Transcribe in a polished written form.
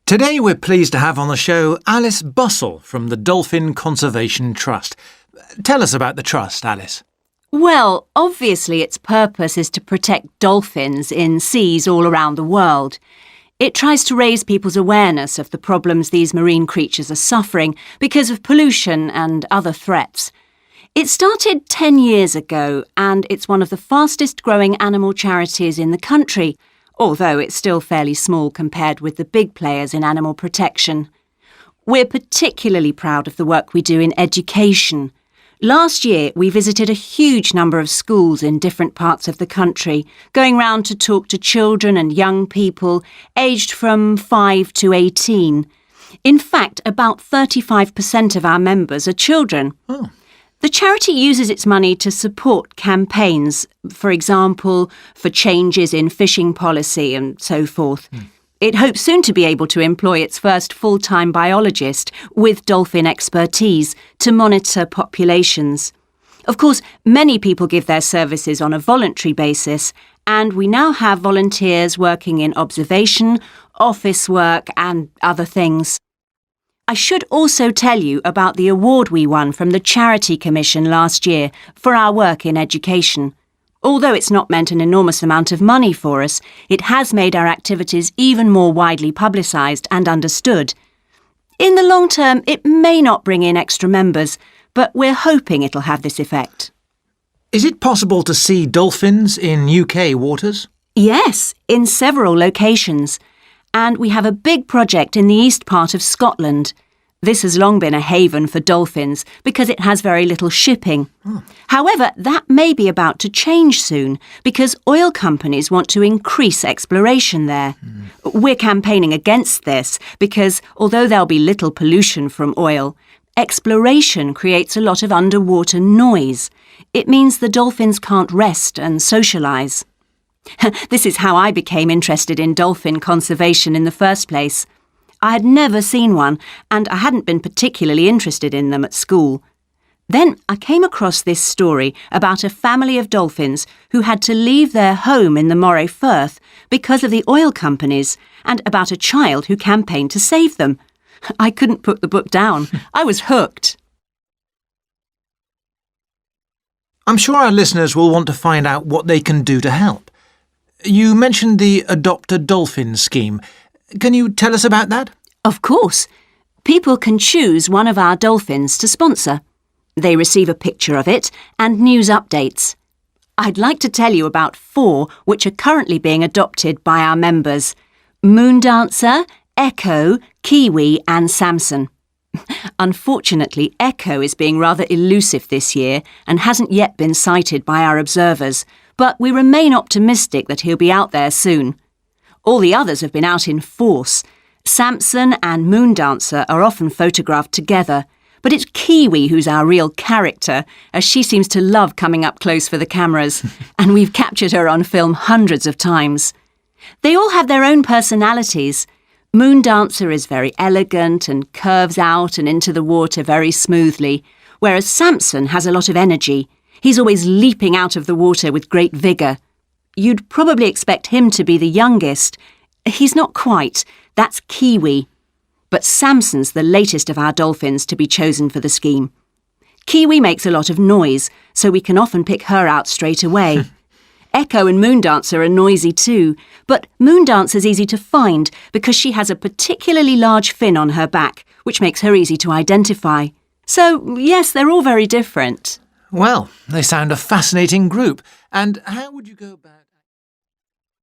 Today we're pleased to have on the show Alice Bussell from the Dolphin Conservation Trust. Tell us about the trust, Alice. Well, obviously its purpose is to protect dolphins in seas all around the world. It tries to raise people's awareness of the problems these marine creatures are suffering because of pollution and other threats. It started 10 years ago and it's one of the fastest growing animal charities in the country, although it's still fairly small compared with the big players in animal protection. We're particularly proud of the work we do in education. Last year, we visited a huge number of schools in different parts of the country, going round to talk to children and young people aged from 5 to 18. In fact, about 35% of our members are children. Oh. The charity uses its money to support campaigns, for example, for changes in fishing policy and so forth. It hopes soon to be able to employ its first full-time biologist with dolphin expertise to monitor populations. Of course, many people give their services on a voluntary basis, and we now have volunteers working in observation, office work and other things. I should also tell you about the award we won from the Charity Commission last year for our work in education. Although it's not meant an enormous amount of money for us, it has made our activities even more widely publicised and understood. In the long term, it may not bring in extra members, but we're hoping it'll have this effect. Is it possible to see dolphins in UK waters? Yes, in several locations. And we have a big project in the east part of Scotland. This has long been a haven for dolphins because it has very little shipping. However, that may be about to change soon because oil companies want to increase exploration there. We're campaigning against this because although there'll be little pollution from oil, exploration creates a lot of underwater noise. It means the dolphins can't rest and socialise. This is how I became interested in dolphin conservation in the first place. I had never seen one, and I hadn't been particularly interested in them at school. Then I came across this story about a family of dolphins who had to leave their home in the Moray Firth because of the oil companies, and about a child who campaigned to save them. I couldn't put the book down. I was hooked. I'm sure our listeners will want to find out what they can do to help. You mentioned the Adopt a Dolphin scheme. Can you tell us about that? Of course. People can choose one of our dolphins to sponsor. They receive a picture of it and news updates. I'd like to tell you about 4 which are currently being adopted by our members: Moondancer, Echo, Kiwi and Samson. Unfortunately, Echo is being rather elusive this year and hasn't yet been sighted by our observers, but we remain optimistic that he'll be out there soon. All the others have been out in force. Samson and Moondancer are often photographed together, but it's Kiwi who's our real character, as she seems to love coming up close for the cameras, and we've captured her on film hundreds of times. They all have their own personalities. Moondancer is very elegant and curves out and into the water very smoothly, whereas Samson has a lot of energy. He's always leaping out of the water with great vigour. You'd probably expect him to be the youngest. He's not quite. That's Kiwi. But Samson's the latest of our dolphins to be chosen for the scheme. Kiwi makes a lot of noise, so we can often pick her out straight away. Echo and Moondancer are noisy too, but Moondancer's easy to find because she has a particularly large fin on her back, which makes her easy to identify. So, yes, they're all very different. Well, they sound a fascinating group. And how would you go about...